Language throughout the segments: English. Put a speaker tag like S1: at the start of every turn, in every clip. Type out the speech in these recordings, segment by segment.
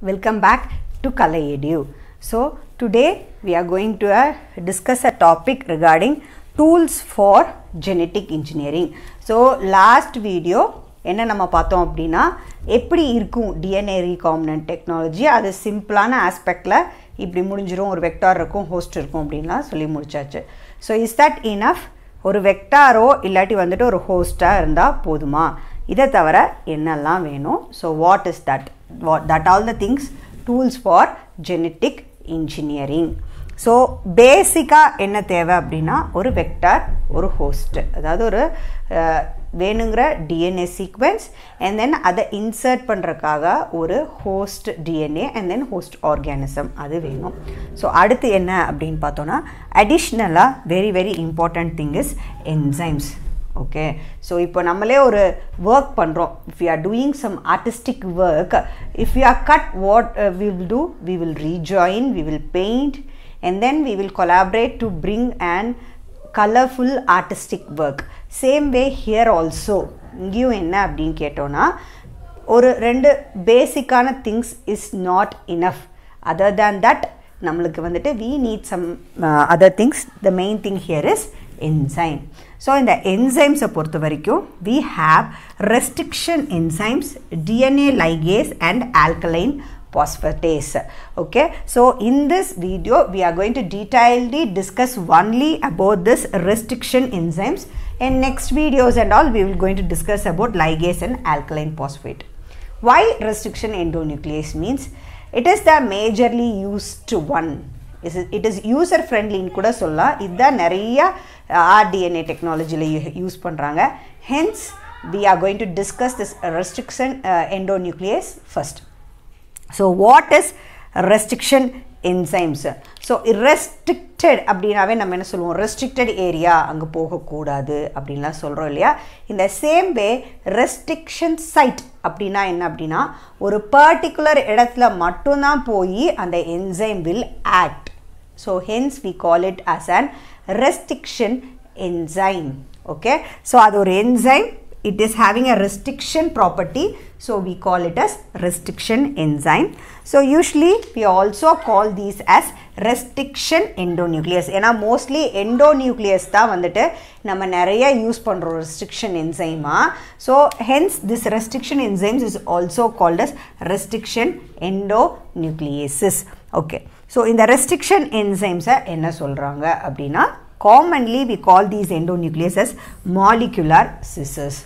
S1: Welcome back to Kala Edu. So today we are going to discuss a topic regarding tools for genetic engineering. So last video என்ன நம்ம பார்த்தோம் அப்படினா எப்படி இருக்கும் DNA recombinant technology அது சிம்பிளான ஆஸ்பெக்ட்ல இப்படி முடிஞ்சிரும் ஒரு வெக்டார் இருக்கும் ஹோஸ்ட் இருக்கும் அப்படினா சொல்லி முடிச்சாச்சு. So is that enough? ஒரு வெக்டாரோ இல்லாட்டி வந்துட்டு ஒரு ஹோஸ்டா இருந்தா போதுமா? இத தவிர என்னெல்லாம் வேணும்? So what is that? That all the things tools for genetic engineering. So பேசிக்கா என்ன தேவை அப்படினா ஒரு வெக்டார் ஒரு ஹோஸ்ட் அதாவது ஒரு வேணுங்கிற DNA sequence and then அதை insert பண்றதுக்காக ஒரு host DNA and then host organism அது வேணும். So அடுத்து என்ன அப்படினு பார்த்தோம்னா additionally very important thing is enzymes. Okay, so இப்போ நம்மளே ஒரு work பண்றோம். If we are doing some artistic work, if we are cut, what we will do? We will rejoin, we will paint, and then we will collaborate to bring an colorful artistic work. Same way here also. இங்கேயும் என்ன அப்படின்னு கேட்டோம்னா ஒரு ரெண்டு பேசிக்கான things is not enough. Other than that நம்மளுக்கு வந்துட்டு we need some other things. The main thing here is enzyme. So in the enzymes பொறுத்த வரைக்கும் we have restriction enzymes, DNA ligase and alkaline phosphatase. Okay, so in this video we are going to detailedly discuss only about this restriction enzymes, and next videos and all we will going to discuss about ligase and alkaline phosphate. Why restriction endonuclease means it is the majorly used one. It is user friendly in kuda solla. Idha nariya RDNA technology la use பண்றாங்க. Hence we are going to discuss this restriction endonuclease first. So what is restriction enzymes? So restricted அப்படினாவே நம்ம என்ன சொல்லுவோம், restricted area அங்க போக கூடாது அப்படிலாம் சொல்றோம் இல்லையா. In the same way restriction site அப்படினா என்ன அப்படினா ஒரு particular இடத்துல மட்டும் தான் போய் அந்த enzyme will act. So hence we call it as an restriction enzyme. Okay, so அது ஒரு enzyme, it is having a restriction property, so we call it as restriction enzyme. So usually we also call these as restriction endonuclease. ஏனா mostly endonuclease தான் வந்துட்டு நம்ம நிறைய use பண்றோம் restriction enzyme. So hence this restriction enzymes is also called as restriction endonucleases. Okay, so in the restriction enzymes என்ன சொல்றாங்க அப்படினா commonly we call these endonucleases as molecular scissors.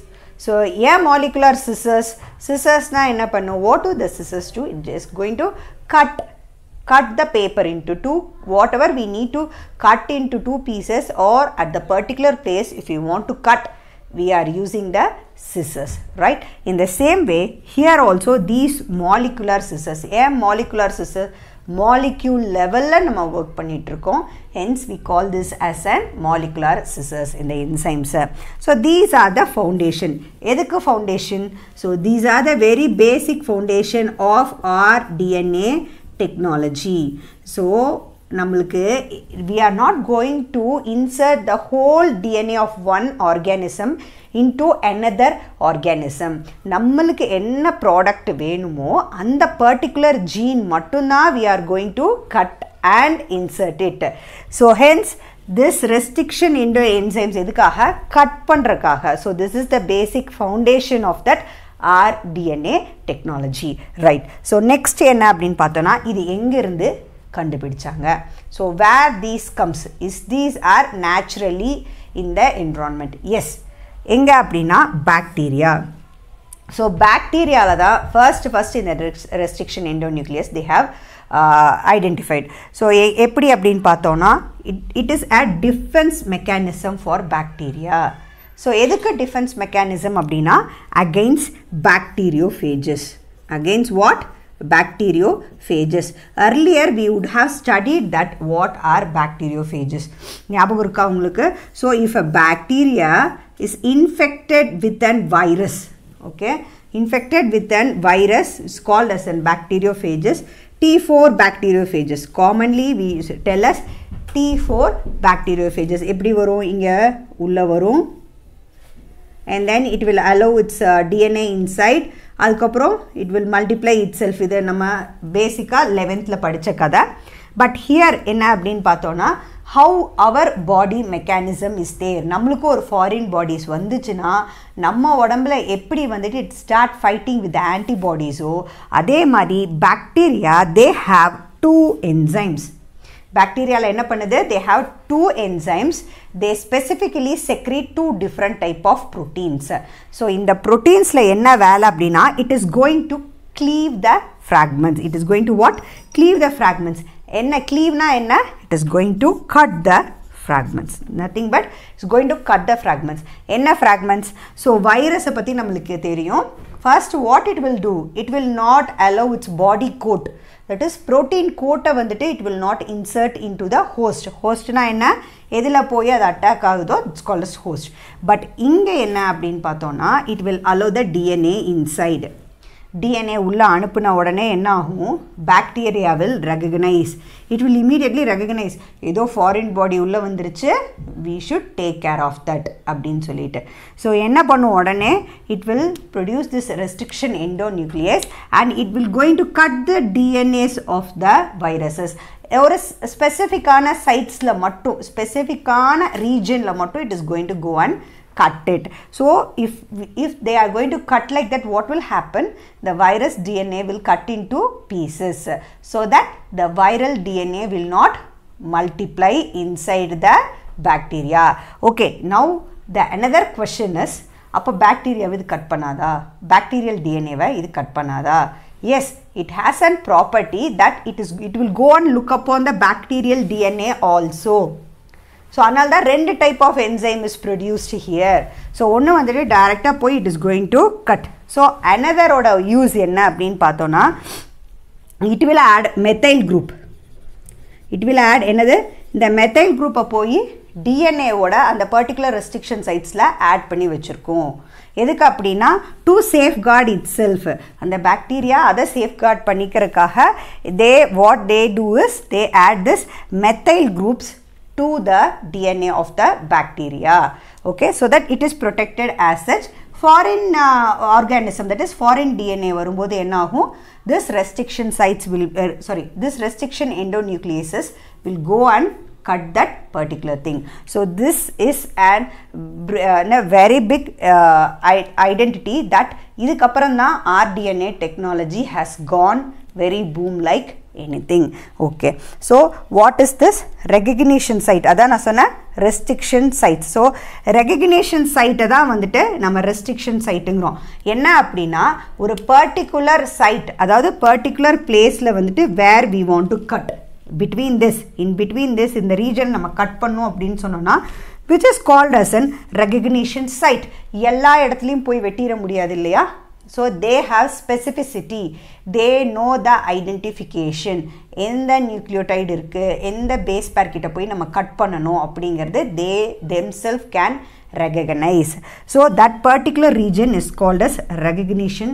S1: So yeah, molecular scissors. Scissors na enna pannu? What do the scissors do? It is going to cut the paper into two. Whatever we need to cut into two pieces, or at the particular place if you want to cut, we are using the scissors, right? In the same way here also these molecular scissors. Yeah, molecular scissors molecule level la nama work பண்ணிட்டு இருக்கோம். Hence we call this as an molecular scissors in the enzymes. So these are the foundation. எதுக்கு foundation? So these are the very basic foundation of our DNA technology. So நம்மளுக்கு we are not going to insert the whole DNA of one organism into another organism. நம்மளுக்கு என்ன product வேணுமோ அந்த particular gene மட்டும்தான் we are going to cut and insert it. So hence this restriction enzymes எதுக்காக cut பண்றதுக்காக. So this is the basic foundation of that RDNA technology, right? So next என்ன அப்படினு பார்த்தோம்னா இது எங்க இருந்து கண்டுபிடிச்சாங்க. So where these comes is these are naturally in the environment. Yes, எங்க அப்படினா bacteria. So bacteria la da first in the restriction endonuclease they have identified. So எப்படி அப்படினு பார்த்தோம்னா it is a defense mechanism for bacteria. So எதுக்கு defense mechanism அப்படினா against bacteriophages. Against what? Bacteriophages. Earlier we would have studied that what are bacteriophages. ஞாபகம் இருக்கா உங்களுக்கு? So if a bacteria is infected with an virus, okay, infected with an virus is called as an bacteriophages. T4 bacteriophages commonly we tell us T4 bacteriophages. எப்படி வரும்? இங்க உள்ள வரும் and then it will allow its DNA inside. அதுக்கப்புறம் it will multiply itself. இது நம்ம பேசிக்காக 11th படித்த கதை. பட் ஹியர் என்ன அப்படின்னு பார்த்தோன்னா how our body mechanism is there. நம்மளுக்கு ஒரு foreign bodies வந்துச்சுன்னா நம்ம உடம்புல எப்படி வந்துட்டு it start fighting with the antibodies. அதே மாதிரி bacteria they have 2 enzymes. Bacteria என்ன பண்ணுது? They have 2 enzymes. They specifically secrete 2 different type of proteins. So இந்த proteins என்ன வேலை அப்படின்னா it is going to cleave the fragments. It is going to what? Cleave the fragments. என்ன cleave-na என்ன? It is going to cut the fragments. Nothing but it's going to cut the fragments. என்ன fragments? So virus பத்தி நம்மளுக்கு தெரியும். First what it will do? It will not allow its body coat. That is protein coat வந்துட்டு it will not insert into the host. Hostனா என்ன? எதில் போய் அது attack ஆகுதோ it's called as host. But இங்கே என்ன அப்படின்னு பார்த்தோன்னா it will allow the DNA inside. DNA உள்ள அனுப்புன உடனே என்ன ஆகும்? Bacteria will recognize. It will immediately recognize. ஏதோ foreign body உள்ள வந்துருச்சு, we should take care of that அப்படின்னு சொல்லிட்டு. So என்ன பண்ணும் உடனே? It will produce this restriction endonuclease and it will going to cut the DNAs of the viruses. ஒரு ஸ்பெசிஃபிக்கான சைட்ஸில் மட்டும், ஸ்பெசிஃபிக்கான ரீஜனில் மட்டும் it is going to go and cut it. So if they are going to cut like that, what will happen? The virus DNA will cut into pieces so that the viral DNA will not multiply inside the bacteria. Okay, now the another question is, அப்போ bacteria இது cut பண்ணாதா? Bacterial DNA வை இது cut பண்ணாதா? Yes, it has a property that it will go and look upon the bacterial DNA also. So அதனால தான் 2 type of enzyme is produced here. So ஒன்று வந்துட்டு டைரெக்டாக போய் it is going to cut. So another ஓட use என்ன அப்படின்னு பார்த்தோன்னா it will add methyl group. It will add என்னது? இந்த methyl group போய் DNA ஓட அந்த particular restriction sites-ல add பண்ணி வச்சுருக்கோம். எதுக்கு அப்படின்னா to safeguard itself. அந்த bacteria அதை safeguard பண்ணிக்கிறதுக்காக what they do is they add this methyl groups to the DNA of the bacteria. Okay, so that it is protected as such. Foreign organism, that is foreign DNA வரும்போது என்ன ஆகும்? This restriction sites will this restriction endonucleases will go and cut that particular thing. So this is a very big identity that இதுக்கப்புறம் தான் rDNA technology has gone very boom like anything. Okay, so what is this recognition site? அதான் நான் சொன்ன restriction site. So recognition site தான் வந்துட்டு நம்ம restriction siteங்கிறோம். என்ன அப்படின்னா ஒரு particular site, அதாவது particular placeல வந்துட்டு where we want to cut. Between this, in between this, in the region நம்ம cut பண்ணோம் அப்படின்னு சொன்னோம்னா which is called as an recognition site. எல்லா இடத்துலையும் போய் வெட்டிட முடியாது இல்லையா? So they have specificity. They know the identification. எந்த நியூக்ளியோடைடு இருக்கு, எந்த பேஸ் பேர் கிட்ட போய் நம்ம கட் பண்ணணும் அப்படிங்கிறது they themselves can recognize. So that particular region is called as recognition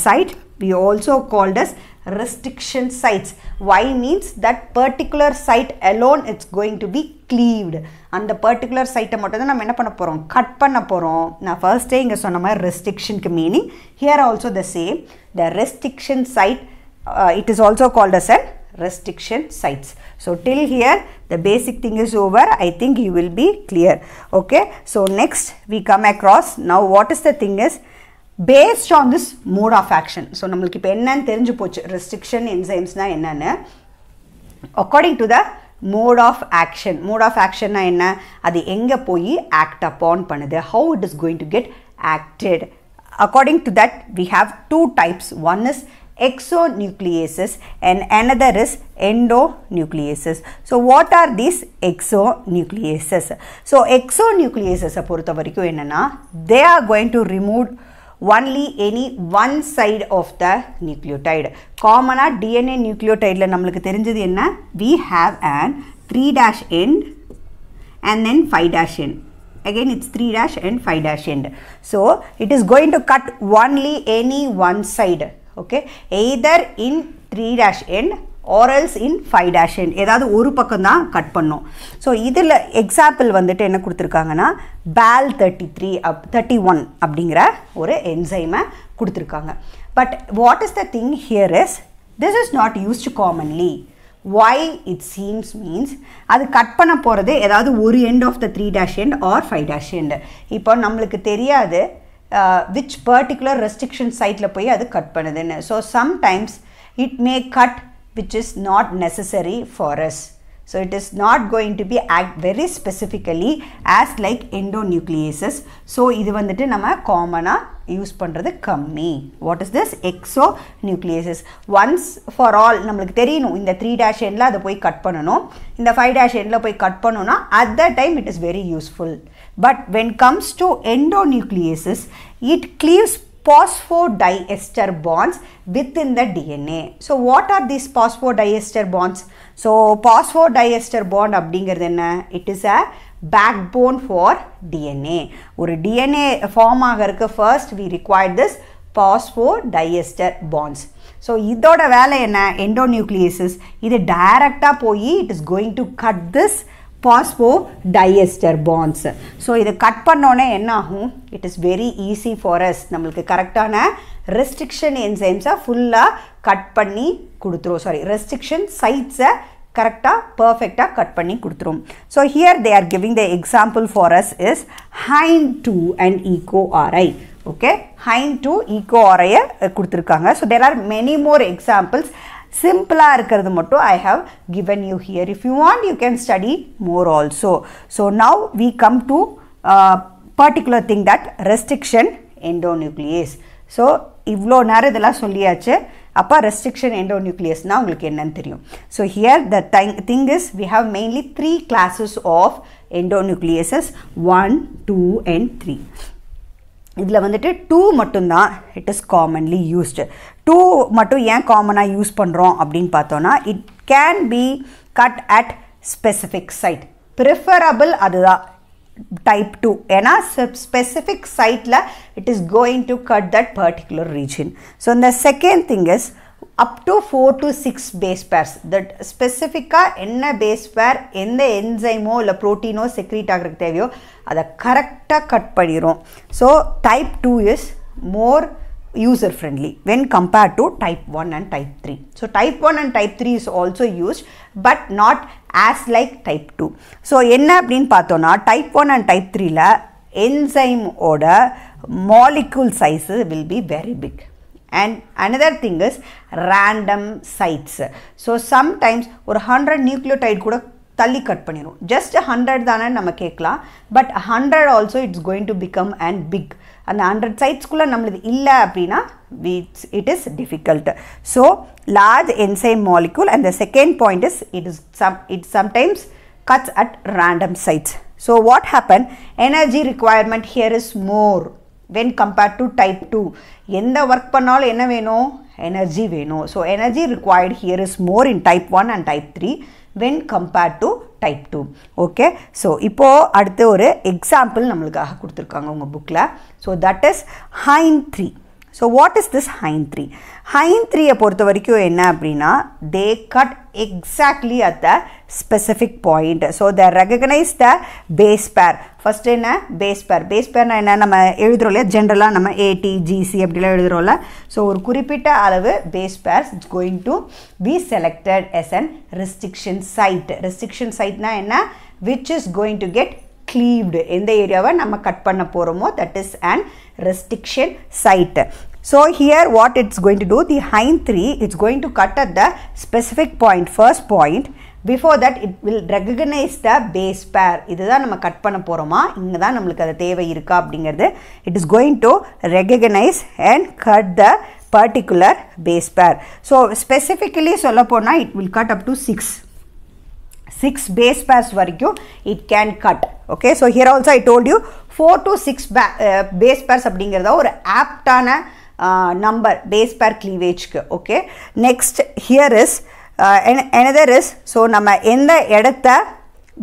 S1: site. We also called as restriction sites. Why means that particular site alone it's going to be cleaved. அந்த particular site மட்டும் தான் நம்ம என்ன பண்ண போறோம்? Cut பண்ண போறோம். நான் first டே இங்க சொன்ன மாதிரி restrictionக்கு meaning here also the same. The restriction site it is also called as a restriction sites. So till here the basic thing is over. I think you will be clear. Okay, so next we come across now what is the thing is based on this mode of action. So நம்மளுக்கு இப்போ என்னன்னு தெரிஞ்சு போச்சு restriction enzymesனா என்னன்னு. According to the mode of action. Mode of action na enna? அது எங்க போய் act upon பண்ணுது? How it is going to get acted? According to that we have 2 types. One is exonucleases and another is endonucleases. So what are these exonucleases? So exonucleases பொறுத்த வரைக்கும் என்னன்னா they are going to remove only any one side of the nucleotide. Common DNA nucleotide la namalukku therinjadhu enna? We have an 3' end and then 5' end. Again it's 3' and 5' end. So it is going to cut only any one side. Okay, either in 3' end or else in 5 dash end ஏதாவது ஒரு பக்கம் தான் cut பண்ணோம். So இதில் example வந்துட்டு என்ன கொடுத்துருக்காங்கன்னா BAL31 அப்படிங்கிற ஒரு என்சைமை கொடுத்துருக்காங்க. But what is the thing here is this is not used commonly. why it seems means அது கட் பண்ண போகிறது ஏதாவது ஒரு end of the 3 dash end or 5 dash end. இப்போ நம்மளுக்கு தெரியாது which particular restriction siteல போய் அது கட் பண்ணுதுன்னு. So sometimes it may cut which is not necessary for us. So it is not going to be act very specifically as like endonucleases. So இது வந்துட்டு நம்ம காமனா யூஸ் பண்றது கம்மி. What is this? Exonucleases. Once for all நம்மளுக்கு தெரியணும் இந்த 3 dash endல அதை போய் கட் பண்ணணும், இந்த 5 dash endல போய் கட் பண்ணணும்னா at that time it is very useful. But when comes to endonucleases, it cleaves phosphodiester bonds within the DNA. So what are these phosphodiester bonds? So phosphodiester bond அப்படிங்கிறது என்ன? It is a backbone for DNA. ஒரு DNA form ஆகிறதுக்கு first we require this phosphodiester bonds. So இதோட வேலை என்ன? Endonucleases இது டைரக்டா போய் it is going to cut this phosphodiester bonds. So இதை கட் பண்ணோன்னே என்ன ஆகும்? It is very easy for us. நம்மளுக்கு கரெக்டான restriction enzymes ஃபுல்லாக கட் பண்ணி கொடுத்துரும். சாரி, restriction sites கரெக்டாக பர்ஃபெக்டாக கட் பண்ணி கொடுத்துரும். So here they are giving the example for us is HIND2 and EcoRI. Okay, HIND2 EcoRI கொடுத்துருக்காங்க. So there are many more examples. சிம்பிளாக இருக்கிறது மட்டும் I have given you here. If you want, you can study more also. So now we come to particular thing that restriction endonuclease. So இவ்வளோ நேரம் இதெல்லாம் சொல்லியாச்சு. அப்போ restriction endonucleaseனா உங்களுக்கு என்னன்னு தெரியும். So here the thing is we have mainly 3 classes of endonucleases, 1, 2 and 3. இதில் வந்துட்டு 2 மட்டும்தான் இட் இஸ் காமன்லி யூஸ்டு. 2 மட்டும் ஏன் காமனாக யூஸ் பண்ணுறோம் அப்படின்னு பார்த்தோன்னா it can be cut at specific site. Preferable அதுதான் டைப் 2. ஏன்னா ஸ்பெசிஃபிக் சைட்டில் it is going to cut that particular region. So இந்த second thing is up to 4 to 6 base pairs. That ஸ்பெசிஃபிக்காக என்ன பேஸ் பேர் எந்த என்சைமோ இல்லை ப்ரோட்டீனோ செக்ரீட் ஆகிறதுக்கு தேவையோ அதை கரெக்டாக கட் பண்ணிடும். So type 2 is more user friendly when compared to type 1 and type 3. So type 1 and type 3 is also used but not as like type 2. So என்ன அப்படின்னு பார்த்தோன்னா type 1 and type 3ல enzyme ஓட molecule size will be very big. And another thing is random sites. So sometimes ஒரு 100 nucleotide கூட தள்ளி cut பண்ணிடும். just 100 தானே நம்ம கேட்கலாம், but 100 also it's going to become and big. அந்த 100 சைட்ஸ்குள்ளே நம்மளுது இல்லை அப்படின்னா it is difficult. So large enzyme molecule, and the second point is it sometimes cuts at random sites. So what happen? Energy requirement here is more when compared to type 2. எந்த work பண்ணாலும் என்ன வேணும்? Energy வேணும். So energy required here is more in type 1 and type 3 when compared to type 2. Okay, so இப்போது அடுத்து ஒரு example நம்மளுக்காக கொடுத்துருக்காங்க உங்கள் புக்கில். So that is HIND3. So what is this HIND3? HIND3 பொறுத்த வரைக்கும் என்ன அப்படின்னா they cut exactly at the specific point. So they recognise the base pair. First என்ன பேஸ் பேர்? பேஸ் பேர்னா என்ன? நம்ம எழுதுகிறோம் இல்லையா, ஜென்ரலாக நம்ம ATGC அப்படிலாம் எழுதுகிறோம்ல. ஸோ ஒரு குறிப்பிட்ட அளவு base pairs it's going to be selected as an restriction site. Restriction சைட்னா என்ன? Which is going to get cleaved. எந்த ஏரியாவை நம்ம கட் பண்ண போகிறோமோ that is an restriction site. So here what it's going to do, the HIND3 it's going to cut at the specific point, first point. Before that it will recognize the base pair. இதுதான் நம்ம cut பண்ண போகிறோமா, இங்கே தான் நம்மளுக்கு அது தேவை இருக்கா அப்படிங்கிறது it is going to recognize and cut the particular base pair. So specifically சொல்ல போனால் it will cut up to 6 base pairs வரைக்கும் it can cut. Okay, so here also I told you 4 to 6 base pairs அப்படிங்கிறத ஒரு ஆப்டான number base pair கிளீவேஜ்க்கு. Okay, next here is another is, so நம்ம எந்த இடத்த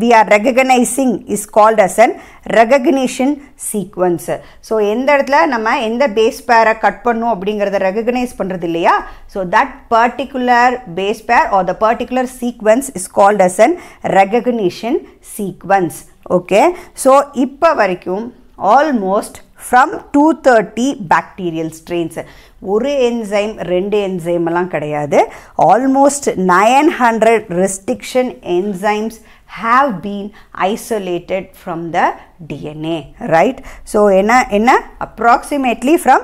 S1: we are recognizing is called as an recognition sequence. So எந்த இடத்துல நம்ம எந்த base pair கட் பண்ணோம் அப்படிங்கறத recognize பண்றது இல்லையா, so that particular base pair or the particular sequence is called as an recognition sequence. Okay, so இப்ப வரைக்கும் almost from 230 bacterial strains, ஒரு enzyme ரெண்டு enzyme எல்லாம் கிடையாது, almost 900 restriction enzymes have been isolated from the DNA, right? So என்ன approximately from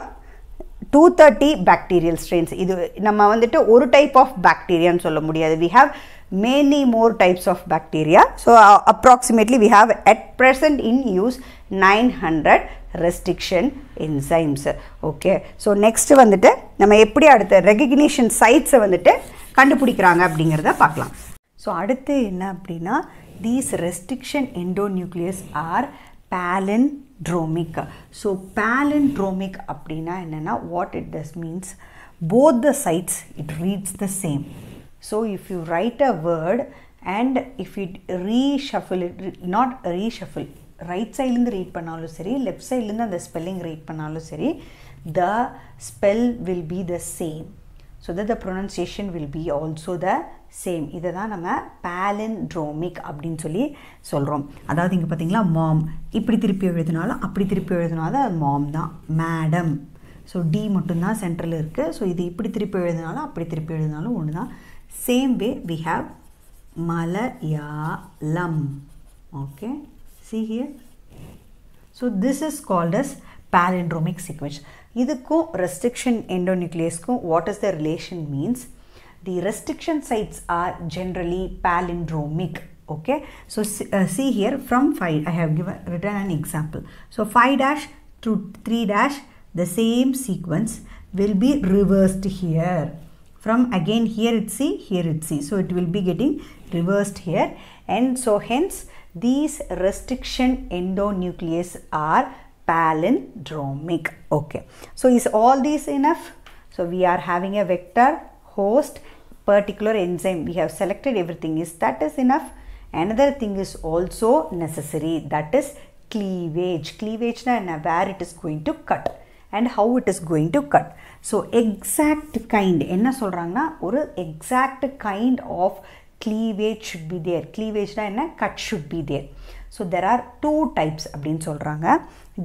S1: 230 bacterial strains. இது நம்ம வந்துட்டு ஒரு type of bacteria ன்னு சொல்ல முடியாது, we have many more types of bacteria. So approximately we have at present in use 900 restriction enzymes. Okay, so next வந்துட்டு நம்ம எப்படி அடுத்த recognition sites வந்துட்டு கண்டுபிடிக்கிறாங்க அப்படிங்கறத பார்க்கலாம். So அடுத்து என்ன அப்படினா, these restriction endonuclease are palindromic. So palindromic அப்படினா என்னன்னா, what it does means both the sites it reads the same. So if you write a word and if it reshuffle it, not reshuffle, right side இருந்து read பண்ணாலும் சரி, left side இருந்து அந்த spelling read பண்ணாலும் சரி, the spell will be the same, so that the pronunciation will be also the same. இதை தான் நம்ம palindromic அப்படின்னு சொல்லி சொல்கிறோம். அதாவது இங்கே பார்த்தீங்களா, மாம் இப்படி திருப்பி எழுதினாலும் அப்படி திருப்பி எழுதினாலும் அது மாம் தான், மேடம். ஸோ டி மட்டும்தான் சென்ட்ரல் இருக்குது. ஸோ இது இப்படி திருப்பி எழுதினாலும் அப்படி திருப்பி எழுதினாலும் ஒன்று தான். Same way we have Malayalam. Okay, see here. So this is called as palindromic sequence. இதுக்கும் restriction endonucleaseக்கும் what is the relation means, the restriction sites are generally palindromic. Okay, so see here from 5 I have written an example. So 5' to 3', the same sequence will be reversed here. From again here it's C, here it's C, so it will be getting reversed here, and so hence these restriction endonuclease are palindromic. Okay, so is all these enough? So we are having a vector, host, particular enzyme, we have selected everything. Is that is enough? Another thing is also necessary, that is cleavage. Cleavage na where it is going to cut and how it is going to cut. So exact kind என்ன சொல்றாங்கன்னா, ஒரு exact kind of cleavage should be there. Cleavage na என்ன, cut should be there. So there are two types அப்படின்னு சொல்றாங்க,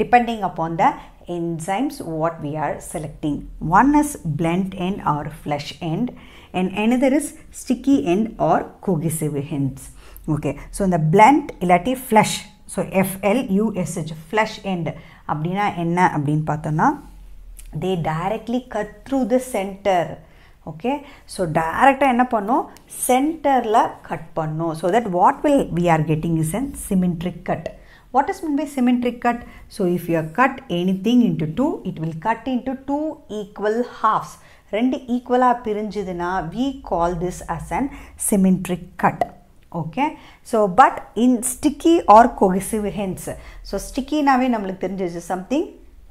S1: depending upon the enzymes what we are selecting. One is blunt end or flesh end, and another is sticky end or cohesive ends. Okay, so in the blunt illati flesh, so FLUSH, flesh end அப்படினா என்ன அப்படின்னு பார்த்தோம்னா, they directly cut through the center. Okay, so directly என்ன பண்ணோம், centerல cut பண்ணோம், so that what will we are getting is a symmetric cut. What is meant by symmetric cut? So if you cut anything into two, it will cut into two equal halves. ரெண்டு ஈக்குவலா பிரிஞ்சதுனா we call this as an symmetric cut. Okay, so but in sticky or cohesive ends, so sticky naவே நம்மளுக்கு தெரிஞ்சது something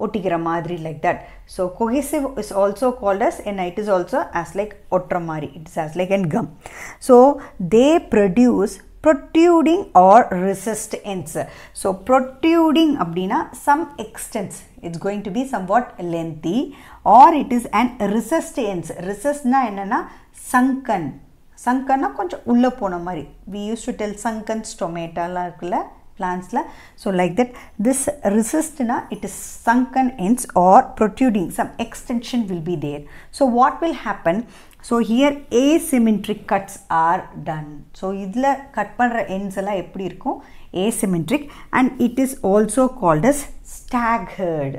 S1: ஒட்டிக்கிற மாதிரி like that. So cohesive is also called as, and it is also as like ஒட்டுற மாதிரி, it is as like an gum. So they produce protruding or recessed ends. So protruding அப்படினா some extents, it's going to be somewhat lengthy, or it is an recessed ends. Recessed na என்னன்னா sunken. Sunken na கொஞ்சம் உள்ள போன மாதிரி, we used to tell sunken stomata la இருக்குல்ல plants la. So like that, this recessed na, it is sunken ends or protruding, some extension will be there. So what will happen, so here asymmetric cuts are done. So idla cut பண்ற ends எல்லாம் எப்படி இருக்கும், asymmetric, and it is also called as staggered.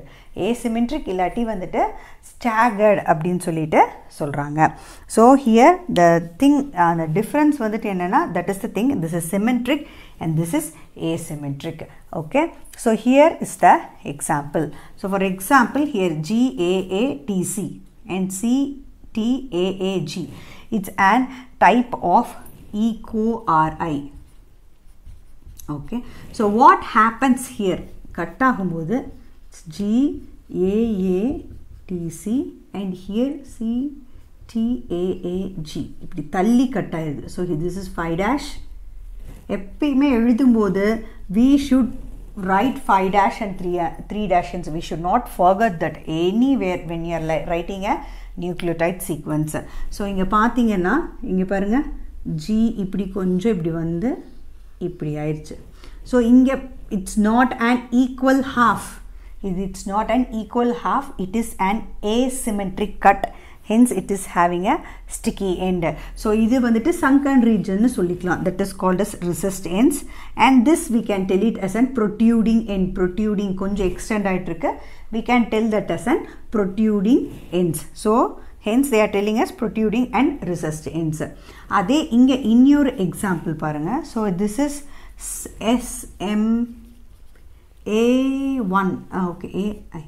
S1: Asymmetric இல்லாட்டி வந்துட்டு staggered அப்படின்னு சொல்லிட்டு சொல்றாங்க. So here the thing, the difference வந்துட்டு என்னன்னா, that is the thing, this is symmetric and this is asymmetric. Okay, so here is the example. So for example, here GAATC and CTAAG, it's an type of EcoRI. Okay, so what happens here, cut ஆகும்போது GAATC and here CTAAG இப்படி தள்ளி cut ஆயிருது. So this is 5' எப்பயுமே எழுதும்போது we should write 5 dash and 3 dash. We should not forget that anywhere when you are writing a nucleotide sequence. So இங்க பாத்தீங்கன்னா இங்க பாருங்க G இப்படி கொஞ்சம் இப்படி வந்து இப்படி ஆயிடுச்சு. So இங்க it's not an equal half. It's not an equal half, it is an asymmetric cut, hence it is having a sticky end. So இது வந்துட்டு sunken region னு சொல்லிக்கலாம், that is called as recessed ends, and this we can tell it as an protruding end. Protruding கொஞ்சம் extend ஆயிட்டு இருக்கு, we can tell that as an protruding ends. So hence they are telling us protruding and recessed ends. அதே இங்க இன்னொரு example பாருங்க. So this is SMA1, okay, AI.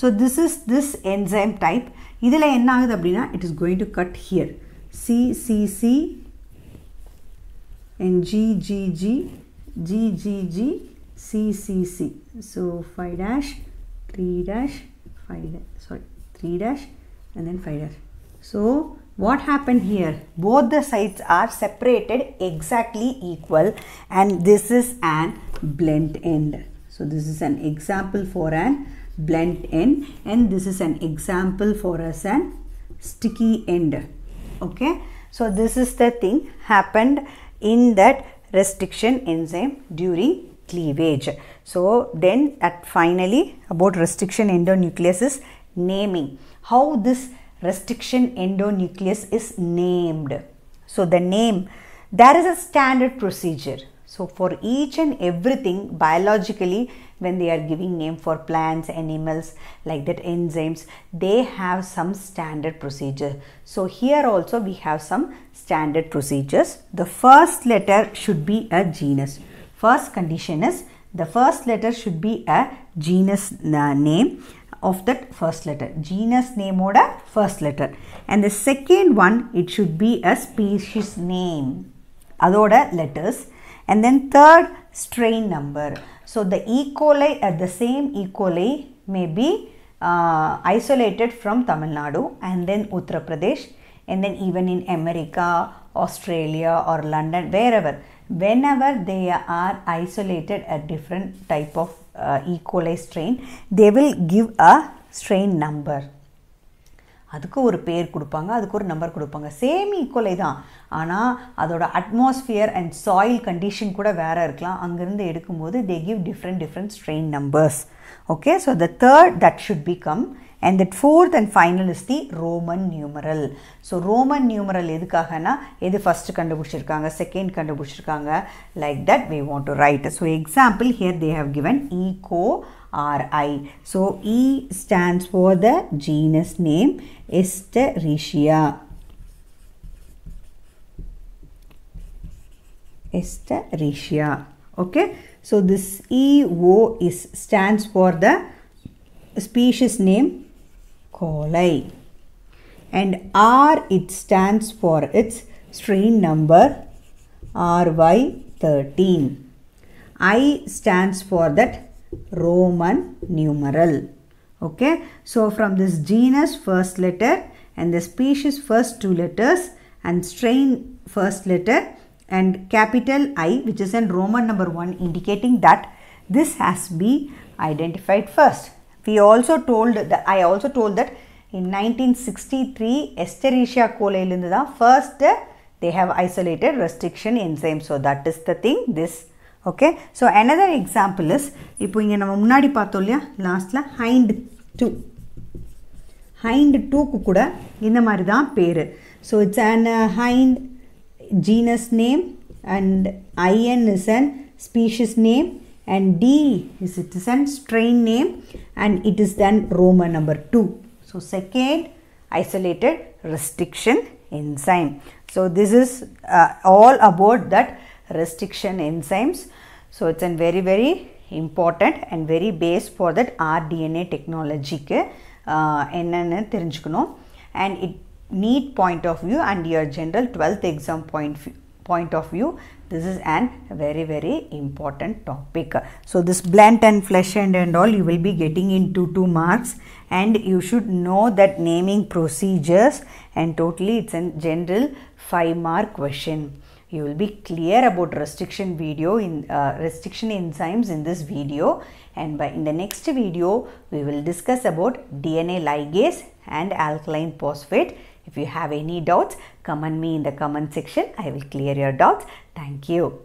S1: So this is this enzyme type. இதில் என்ன ஆகுது அப்படின்னா it is going to cut here CCC and GGG GGG CCC. So 5 dash 3 dash 5 dash, sorry 3 dash and then 5 dash. So what happened here? Both the sides are separated exactly equal, and this is an blunt end. So this is an example for an blunt end, and this is an example for us an sticky end. Okay, so this is the thing happened in that restriction enzyme during cleavage. So then at finally about restriction endonuclease is naming. How this restriction endonuclease is named? So the name, there is a standard procedure. So for each and everything biologically, when they are giving name for plants, animals, like that enzymes, they have some standard procedure. So here also we have some standard procedures. The first letter should be a genus. First condition is the first letter should be a genus name of that first letter. Genus name oda first letter. And the second one, it should be a species name. Adoda letters. And then third, strain number. So the E. coli, the same E. coli may be isolated from Tamil Nadu and then Uttar Pradesh, and then even in America, Australia or London, wherever, whenever they are isolated a different type of E. coli strain, they will give a strain number. அதுக்கு ஒரு பேர் கொடுப்பாங்க, அதுக்கு ஒரு number கொடுப்பாங்க. Same ஈக்குவலை தான், ஆனால் அதோட அட்மாஸ்பியர் அண்ட் சாயில் கண்டிஷன் கூட வேறு இருக்கலாம். அங்கேருந்து எடுக்கும்போது they give different strain numbers. Okay, so the third that should become, and that fourth and final is the Roman numeral. So Roman numeral எதுக்காகனா எது first கண்டுபிடிச்சிருக்காங்க, second கண்டுபிடிச்சிருக்காங்க, like that we want to write. So example here they have given EcoRI. So E stands for the genus name Escherichia. Escherichia. Okay, so this EO stands for the species name coli, and R it stands for its strain number RY13. I stands for that Roman numeral. Okay, so from this genus first letter and the species first two letters and strain first letter and capital I, which is in Roman number 1, indicating that this has to be identified first. We also told that, I also told that in 1963 Escherichia coli first they have isolated restriction enzyme. So that is the thing, this. Okay, so another example is, இப்போ இங்க நம்ம முன்னாடி பார்த்தோம் இல்லையா லாஸ்ட்ல hind 2 க்கு கூட இந்த மாதிரி தான் பேரு. So it's an hind genus name, and IN is an species name, and D is it is an strain name, and it is then Roman number 2. So second isolated restriction enzyme. So this is all about that restriction enzymes. So it's a very important and very base for that rDNA technology ku enna therinjukano, and it need point of view and your general 12th exam point of view, this is an very important topic. So this blunt and flesh end and all you will be getting into 2 marks, and you should know that naming procedures, and totally it's a general 5 mark question. You will be clear about restriction enzymes in this video, and in the next video we will discuss about DNA ligase and alkaline phosphate. If you have any doubts, comment me in the comment section. I will clear your doubts. Thank you.